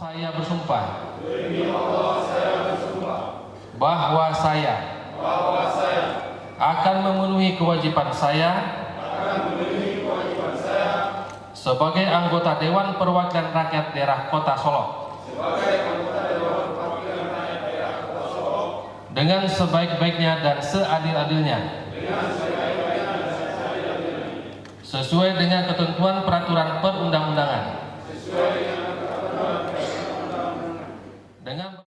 Saya bersumpah bahwa saya akan memenuhi kewajiban saya sebagai anggota Dewan Perwakilan Rakyat Daerah Kota Solok dengan sebaik-baiknya dan seadil-adilnya sesuai dengan ketentuan peraturan perundang-undangan dengan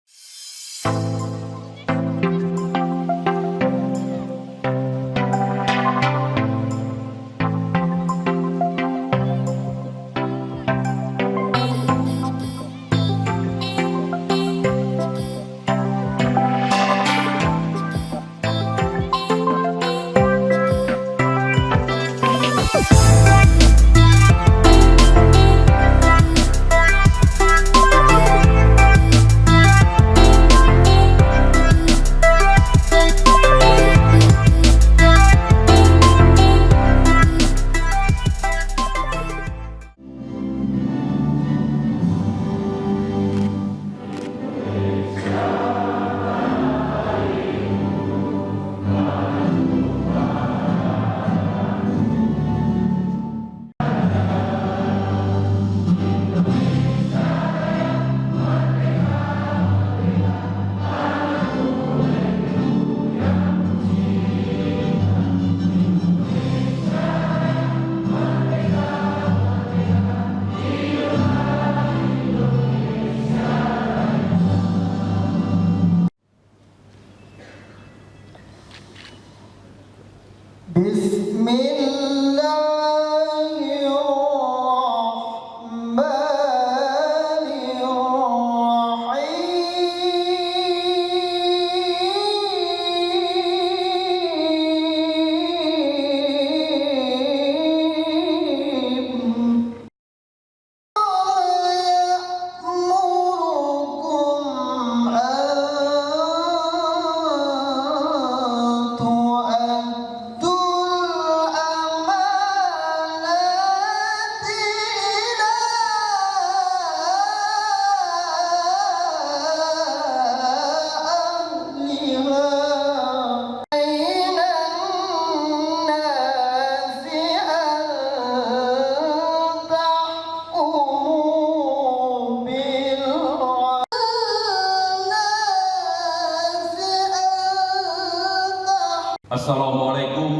Assalamualaikum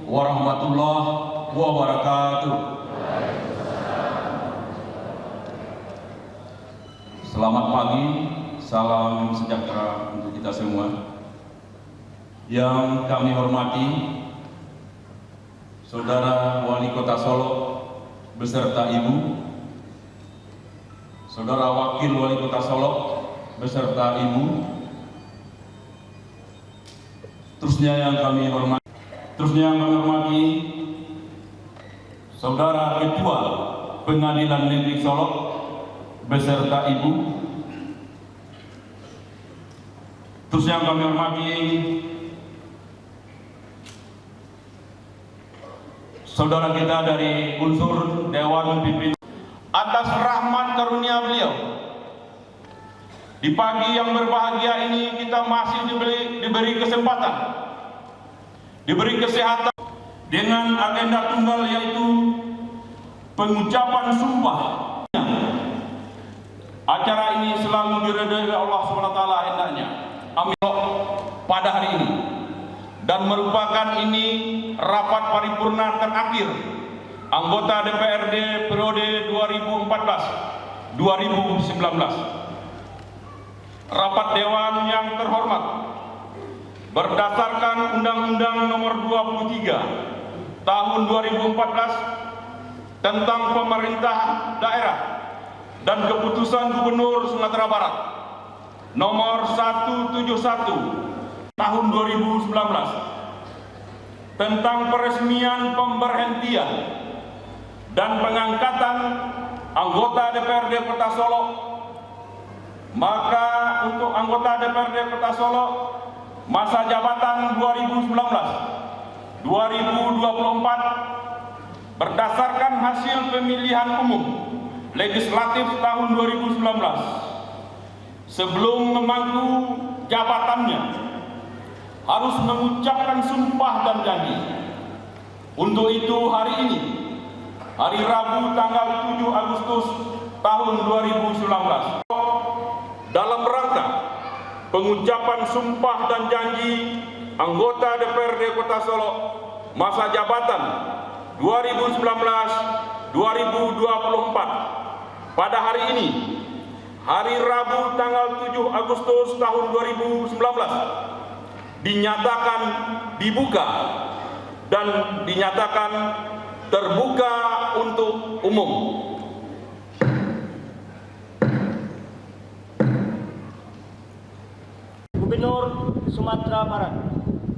warahmatullahi wabarakatuh. Selamat pagi, salam sejahtera untuk kita semua. Yang kami hormati Saudara Wali Kota Solok beserta Ibu, Saudara Wakil Wali Kota Solok beserta Ibu, Terusnya yang kami hormati Saudara Ketua Pengadilan Negeri Solok beserta Ibu. Terus yang kami hormati saudara kita dari unsur Dewan Pimpinan. Atas rahmat karunia beliau, di pagi yang berbahagia ini kita masih diberi kesempatan, diberi kesehatan dengan agenda tunggal, yaitu pengucapan sumpah. Acara ini selalu diridhoi oleh Allah SWT hendaknya. Amin. Pada hari ini, dan merupakan ini rapat paripurna terakhir anggota DPRD periode 2014-2019. Rapat Dewan yang terhormat, berdasarkan Undang-Undang Nomor 23 Tahun 2014 tentang Pemerintah Daerah dan Keputusan Gubernur Sumatera Barat Nomor 171 Tahun 2019 tentang peresmian pemberhentian dan pengangkatan anggota DPRD Kota Solok. Maka untuk anggota DPRD Kota Solok masa jabatan 2019-2024 berdasarkan hasil pemilihan umum Legislatif tahun 2019 sebelum memangku jabatannya harus mengucapkan sumpah dan janji. Untuk itu hari ini, hari Rabu tanggal 7 Agustus tahun 2019, dalam rangka pengucapan sumpah dan janji anggota DPRD Kota Solo masa jabatan 2019-2024 pada hari ini, hari Rabu tanggal 7 Agustus tahun 2019, dinyatakan dibuka dan dinyatakan terbuka untuk umum. Gubernur Sumatera Barat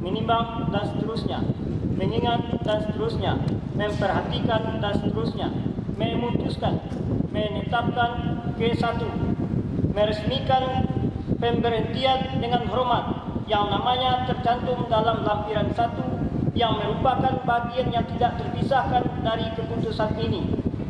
menimbang dan seterusnya, mengingat dan seterusnya, memperhatikan dan seterusnya, memutuskan, menetapkan ke-1, meresmikan pemberhentian dengan hormat yang namanya tercantum dalam lampiran 1 yang merupakan bagian yang tidak terpisahkan dari keputusan ini,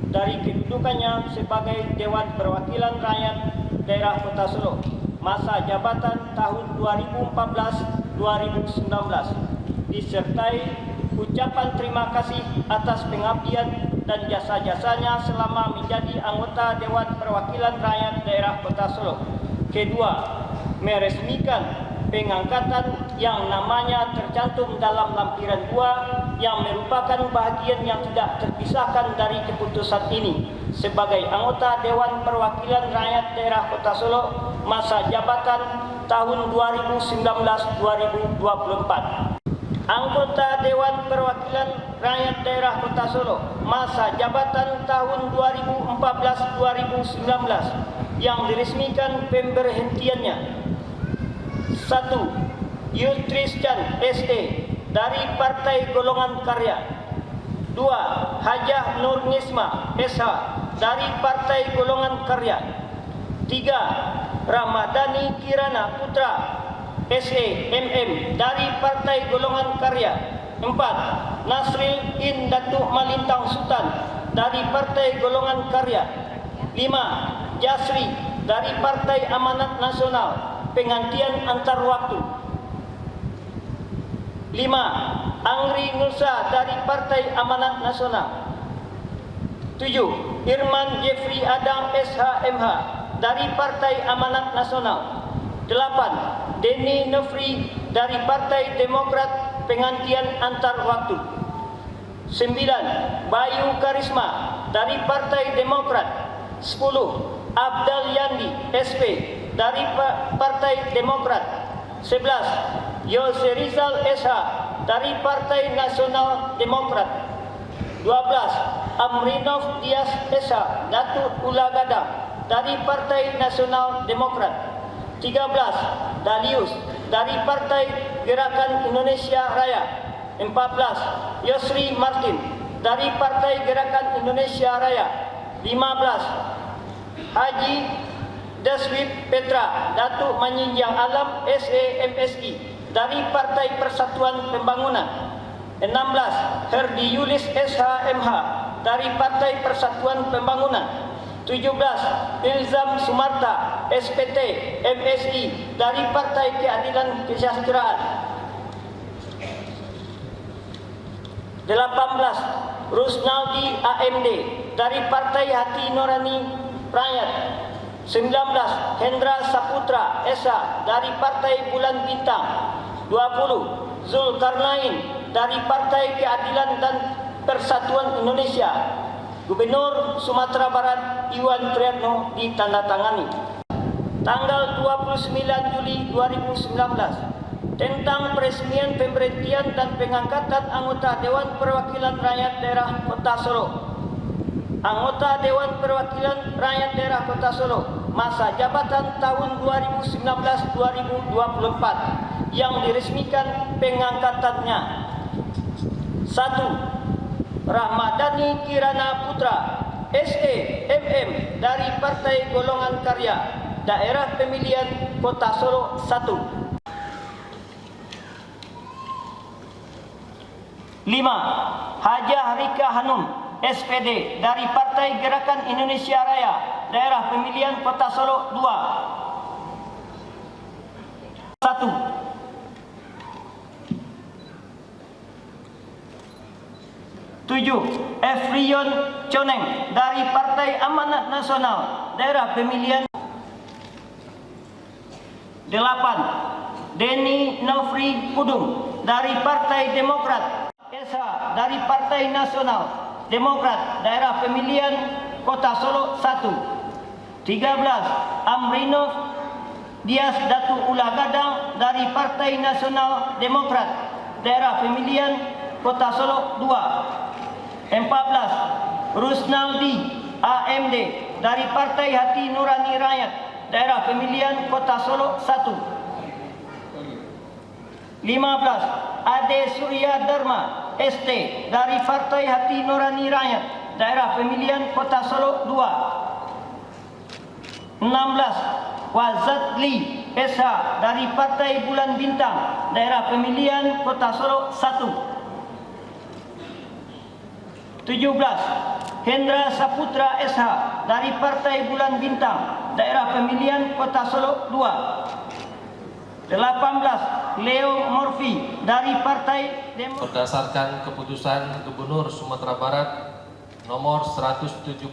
dari kedudukannya sebagai Dewan Perwakilan Rakyat Daerah Kota Solo masa jabatan tahun 2014-2019, disertai ucapan terima kasih atas pengabdian dan jasa-jasanya selama menjadi anggota Dewan Perwakilan Rakyat Daerah Kota Solo. Kedua, meresmikan pengangkatan yang namanya tercantum dalam lampiran 2 yang merupakan bagian yang tidak terpisahkan dari keputusan ini sebagai anggota Dewan Perwakilan Rakyat Daerah Kota Solo masa jabatan tahun 2019-2024. Anggota Dewan Perwakilan Rakyat Daerah Kota Solo masa jabatan tahun 2014-2019 yang diresmikan pemberhentiannya. 1. Yultriscan SE dari Partai Golongan Karya. 2. Hajah Nur Nisma SH dari Partai Golongan Karya. 3. Ramadhani Kirana Putra SE MM dari Partai Golongan Karya. 4. Nasril In Datuk Malintang Sultan dari Partai Golongan Karya. 5. Jasri dari Partai Amanat Nasional penggantian antar waktu. 5. Angri Nusa dari Partai Amanat Nasional. 7. Irman Jeffrey Adam SHMH dari Partai Amanat Nasional. 8. Denny Nofri dari Partai Demokrat penggantian antar waktu. 9. Bayu Karisma dari Partai Demokrat. 10. Abdal Yandi SP dari Partai Demokrat. 11. Yose Rizal SH dari Partai Nasional Demokrat. 12. Amrinov Dias SH Datuk Ulagada dari Partai Nasional Demokrat. 13. Dalius dari Partai Gerakan Indonesia Raya. 14. Yosri Martin dari Partai Gerakan Indonesia Raya. 15. Haji Deswit Petra Datuk Manjinjang Alam SEMSI dari Partai Persatuan Pembangunan. 16. Herdi Yulis SHMH dari Partai Persatuan Pembangunan. 17. Ilzam Sumarta SPT MSI dari Partai Keadilan Kesejahteraan. 18. Rusnaldi AMD dari Partai Hati Nurani Rakyat. 19. Hendra Saputra Esa dari Partai Bulan Bintang. 20. Zulkarnain dari Partai Keadilan dan Persatuan Indonesia. Gubernur Sumatera Barat Iwan Triatno ditandatangani. Tanggal 29 Juli 2019 tentang peresmian pemberhentian dan pengangkatan anggota Dewan Perwakilan Rakyat Daerah Kota Solo. Anggota Dewan Perwakilan Rakyat Daerah Kota Solo masa jabatan tahun 2019-2024 yang diresmikan pengangkatannya. 1. Ramadhani Kirana Putra SE MM dari Partai Golongan Karya Daerah Pemilihan Kota Solo 1. 5. Hajah Rika Hanum SPD dari Partai Gerakan Indonesia Raya Daerah Pemilihan Kota Solo 2. 1. Tujuh, Efrion Coneng dari Partai Amanat Nasional Daerah Pemilihan. 8. Denny Nofri Kudung dari Partai Demokrat. Esa dari Partai Nasional Demokrat Daerah Pemilihan Kota Solo 1. 13. Amrinov Dias Datu Ulagadang dari Partai Nasional Demokrat Daerah Pemilihan Kota Solo 2. 14. Rusnaldi AMD dari Partai Hati Nurani Rakyat Daerah Pemilihan Kota Solo 1. 15. Ade Surya Dharma ST dari Partai Hati Nurani Rakyat Daerah Pemilihan Kota Solo 2. 16. Wazatli SH dari Partai Bulan Bintang Daerah Pemilihan Kota Solo 1. 17. Hendra Saputra SH dari Partai Bulan Bintang Daerah Pemilihan Kota Solo 2. 18. Leo Morfi dari Partai Demokrat. Berdasarkan keputusan Gubernur Sumatera Barat nomor 171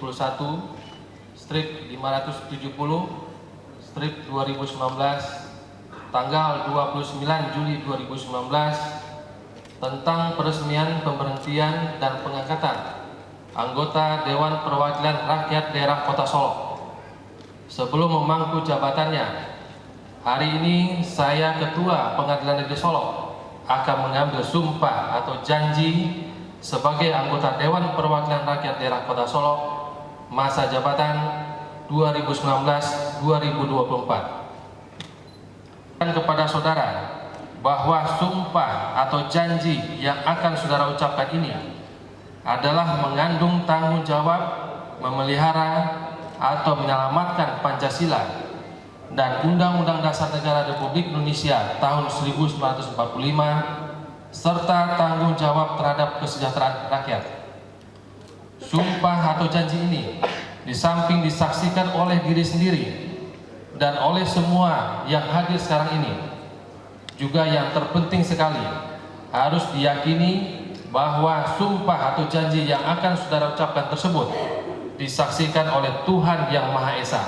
strip 570 strip 2019 tanggal 29 Juli 2019 tentang peresmian pemberhentian dan pengangkatan anggota Dewan Perwakilan Rakyat Daerah Kota Solo. Sebelum memangku jabatannya, hari ini saya Ketua Pengadilan Negeri Solo akan mengambil sumpah atau janji sebagai anggota Dewan Perwakilan Rakyat Daerah Kota Solo masa jabatan 2019-2024. Dan kepada saudara bahwa sumpah atau janji yang akan saudara ucapkan ini adalah mengandung tanggung jawab memelihara atau menyelamatkan Pancasila dan Undang-Undang Dasar Negara Republik Indonesia tahun 1945 serta tanggung jawab terhadap kesejahteraan rakyat. Sumpah atau janji ini di samping disaksikan oleh diri sendiri dan oleh semua yang hadir sekarang ini, juga yang terpenting sekali harus diyakini bahwa sumpah atau janji yang akan saudara ucapkan tersebut disaksikan oleh Tuhan Yang Maha Esa.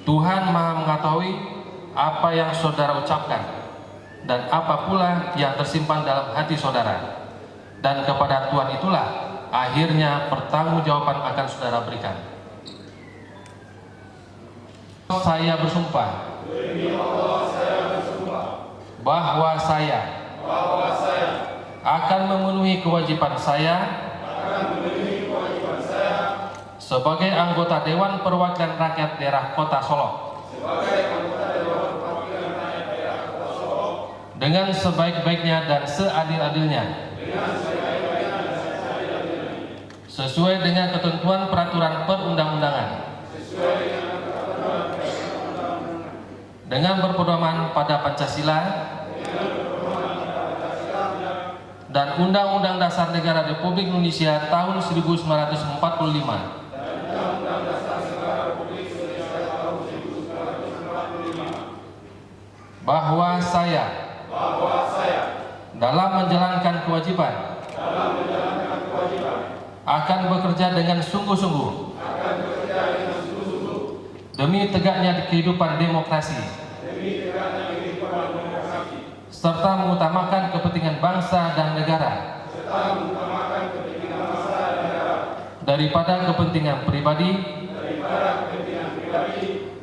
Tuhan Maha mengetahui apa yang saudara ucapkan dan apa pula yang tersimpan dalam hati saudara, dan kepada Tuhan itulah akhirnya pertanggungjawaban akan saudara berikan. Saya bersumpah bahwa saya akan memenuhi kewajiban saya sebagai anggota Dewan Perwakilan Rakyat Daerah Kota Solo dengan sebaik-baiknya dan seadil-adilnya sesuai dengan ketentuan peraturan perundang-undangan, dengan berpedoman pada Pancasila dan Undang-Undang Dasar Negara Republik Indonesia tahun 1945, bahwa saya dalam menjalankan kewajiban akan bekerja dengan sungguh-sungguh demi tegaknya kehidupan demokrasi serta mengutamakan kepentingan bangsa dan negara daripada kepentingan pribadi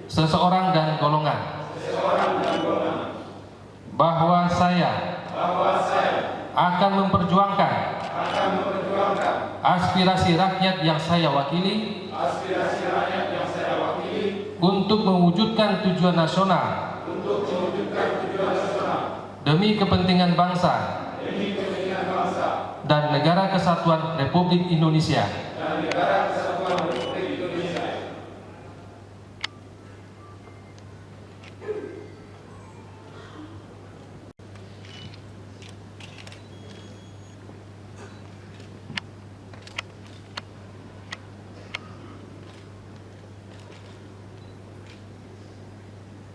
seseorang dan golongan, bahwa saya akan memperjuangkan aspirasi rakyat yang saya wakili untuk mewujudkan tujuan nasional demi kepentingan bangsa dan negara kesatuan Republik Indonesia.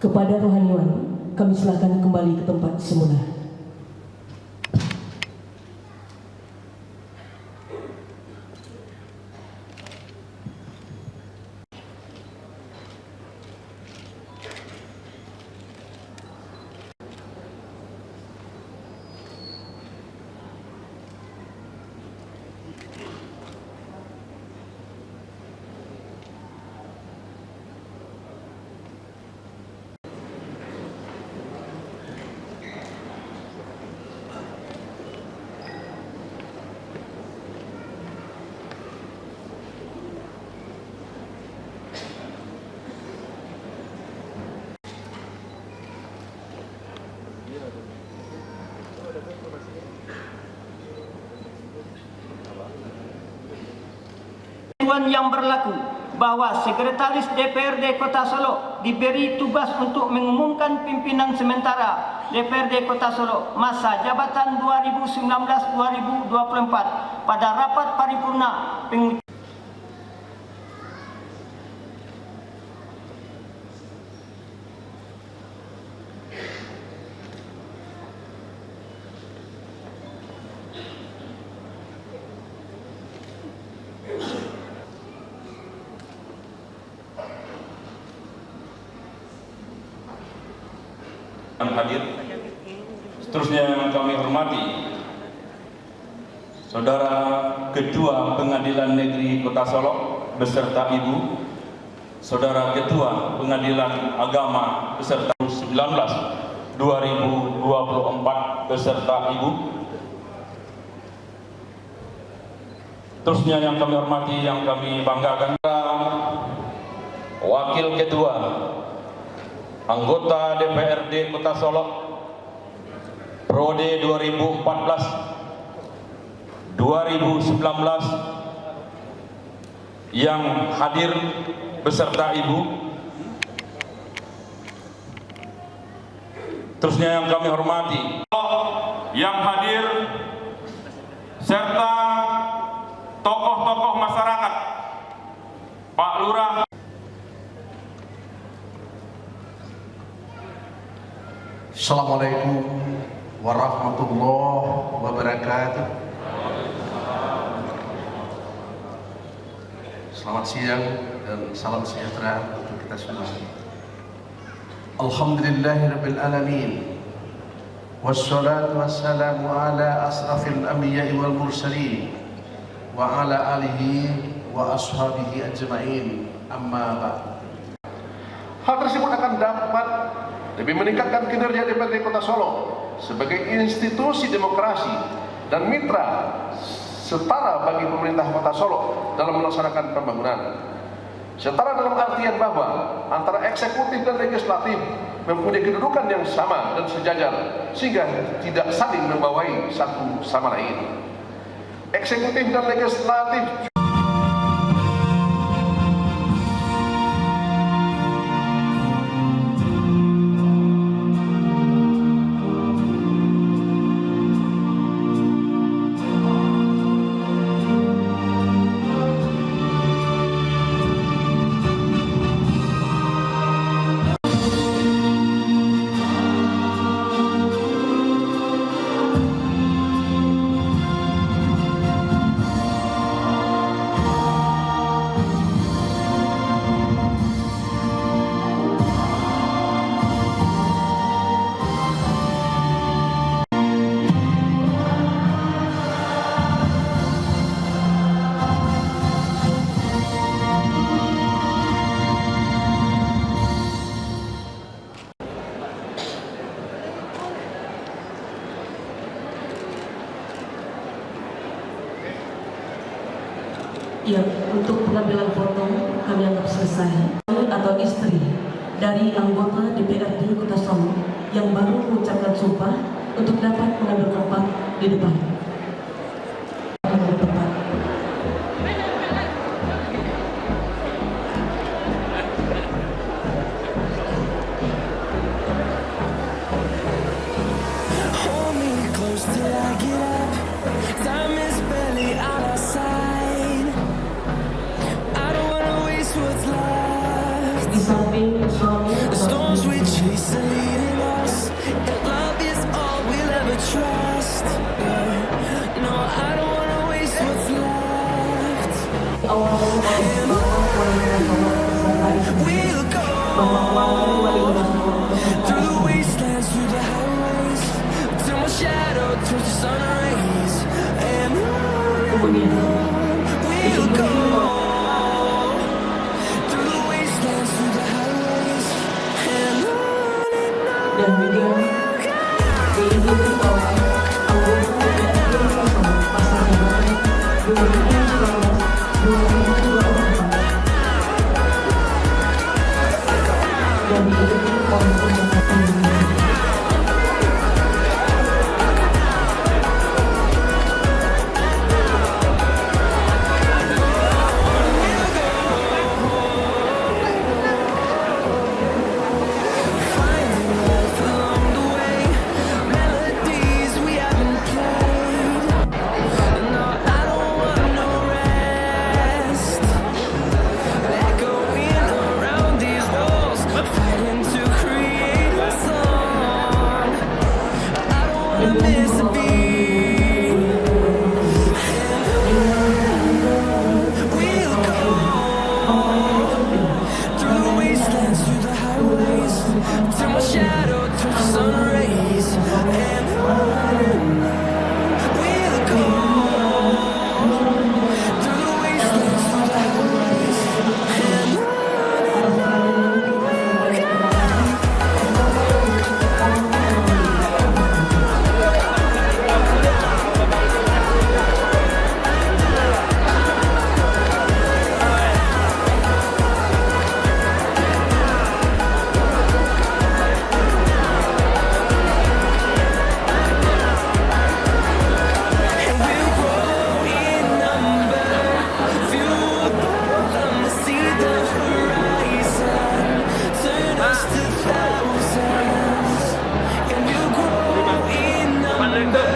Kepada rohaniwan, kami silakan kembali ke tempat semula. Yang berlaku bahwa Sekretaris DPRD Kota Solo diberi tugas untuk mengumumkan pimpinan sementara DPRD Kota Solo masa jabatan 2019-2024 pada rapat paripurna pengujian. Hadir. Seterusnya yang kami hormati Saudara Ketua Pengadilan Negeri Kota Solo beserta Ibu, Saudara Ketua Pengadilan Agama beserta 19 2024 beserta Ibu. Terusnya yang kami hormati, yang kami banggakan, Wakil Ketua Anggota DPRD Kota Solo Periode 2014-2019 yang hadir beserta Ibu. Terusnya yang kami hormati yang hadir serta tokoh-tokoh masyarakat, Pak Lurah. Assalamualaikum warahmatullahi wabarakatuh. Selamat siang dan salam sejahtera untuk kita semua. Alhamdulillahirabbil alamin. Wassalatu wassalamu ala asrafil anbiya'i wal mursalin wa ala alihi wa ashabihi ajma'in. Amma ba'd. Hal tersebut akan dapat demi meningkatkan kinerja DPRD Kota Solo sebagai institusi demokrasi dan mitra setara bagi pemerintah Kota Solo dalam melaksanakan pembangunan. Setara dalam artian bahwa antara eksekutif dan legislatif mempunyai kedudukan yang sama dan sejajar sehingga tidak saling membawai satu sama lain. Eksekutif dan legislatif Ya, untuk pengambilan foto kami anggap selesai. Atau istri dari anggota DPRD Kota Solo yang baru mengucapkan sumpah untuk dapat mengambil tempat di depan. Hold me close till I get up. Time is barely on our side. I don't wanna waste what's left. Di samping suami The storms we Through the wastelands, through the highways, till my shadow turns to sun rays. And on we'll go. Through the wastelands, through the highways, and on. Dan juga diikuti oleh anggota DPRD Pasar Jabatan 2019-2024 dan diikuti oleh Melodies we haven't played. No, I don't want no rest. Echoing around these walls, fighting to create a song. I don't wanna miss a beat. We'll go through the wastelands, through the highways, till my shadow turns to sun rays. And we'll go through the wastelands, through the highways, and we'll grow in number, fueled by them to see the horizon, turn us to thousands. And we'll grow in number,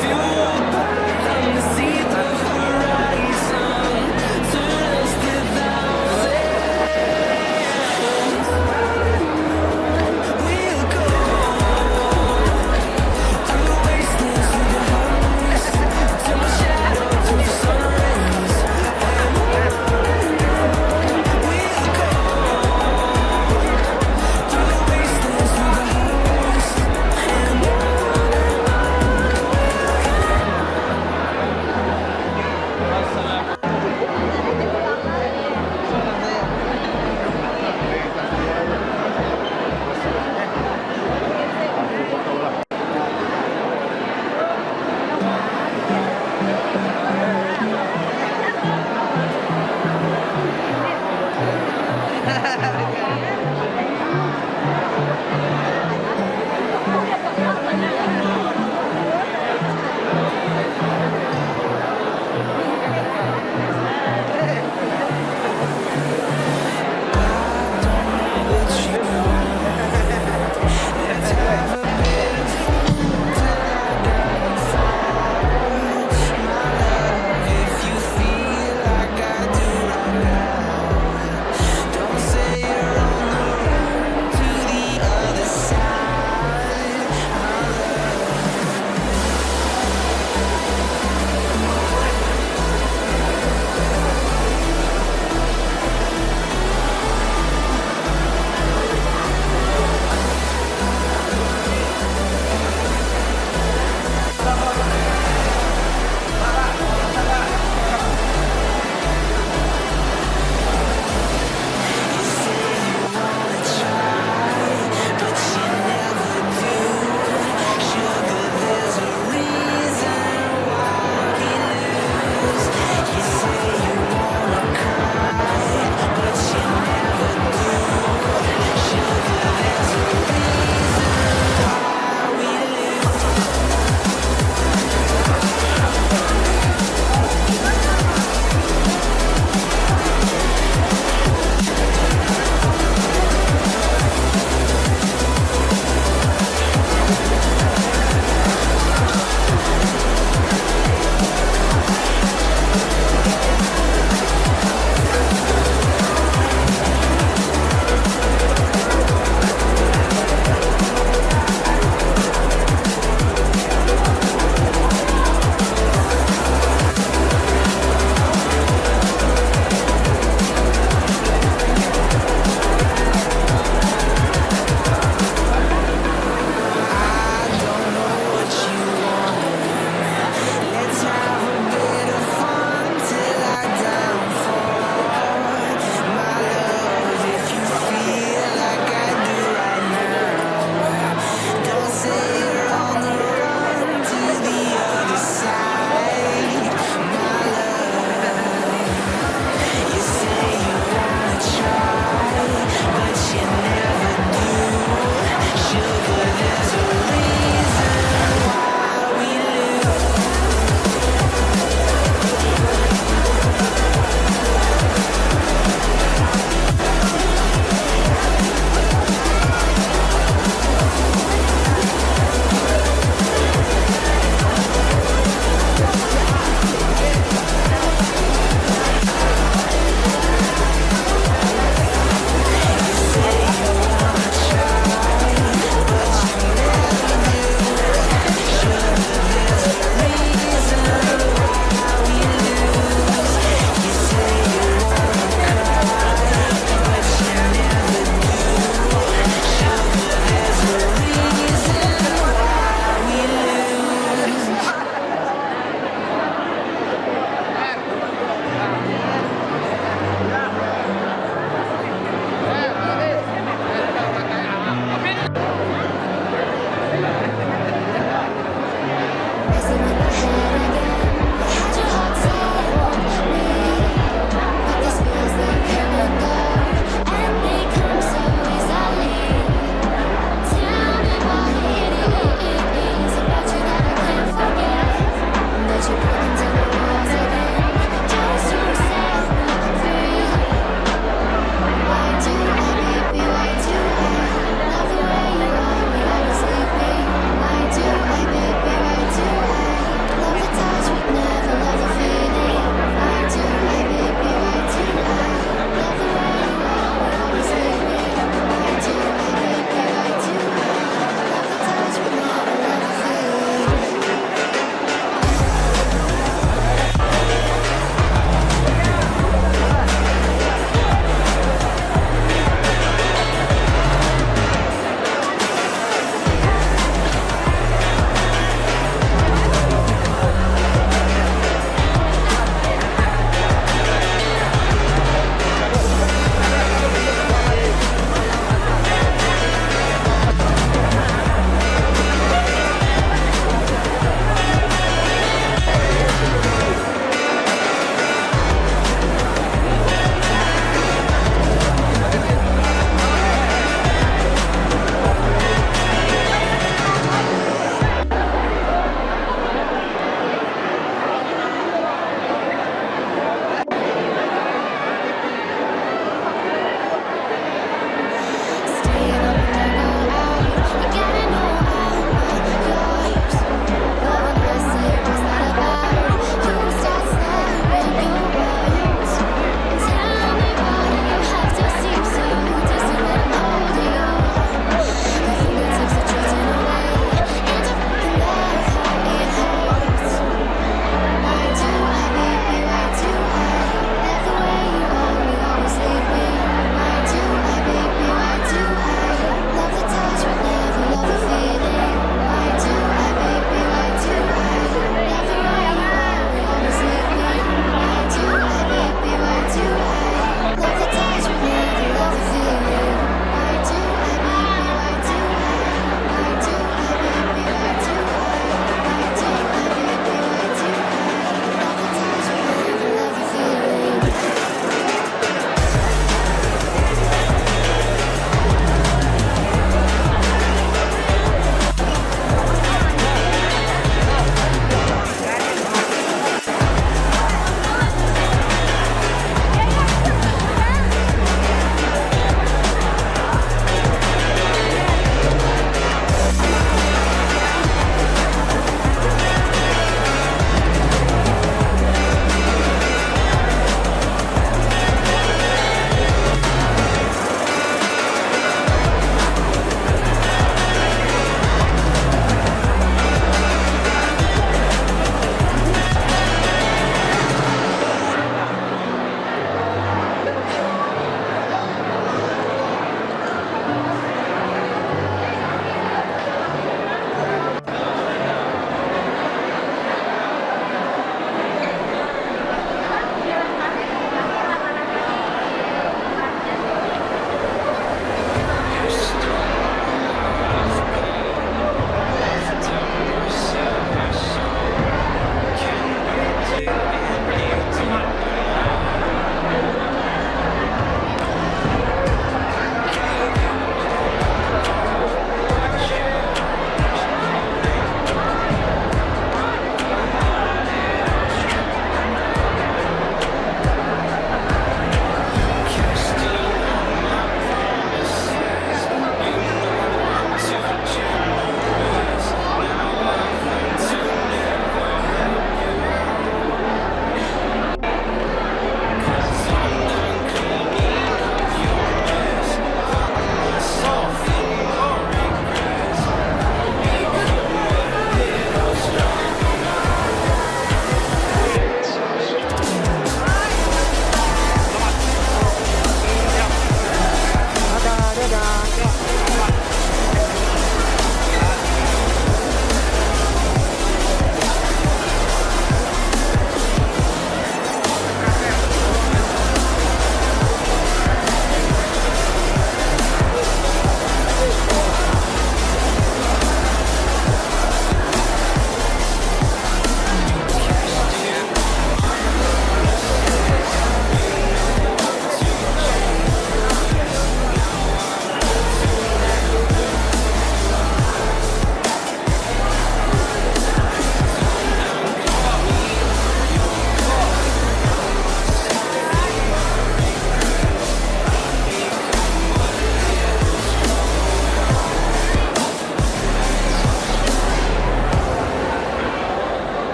fueled by them to see the horizon, turn us to thousands. We'll go through the wastelands, through the highways, till my shadow turns to sun rays. And we'll go through the wastelands, through the highways, and if you feel like I do right now, don't say you're on the road to the other side.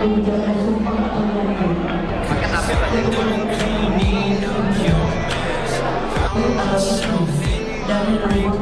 mengucapkan sumpah atau menyatakan atau istri dari anggota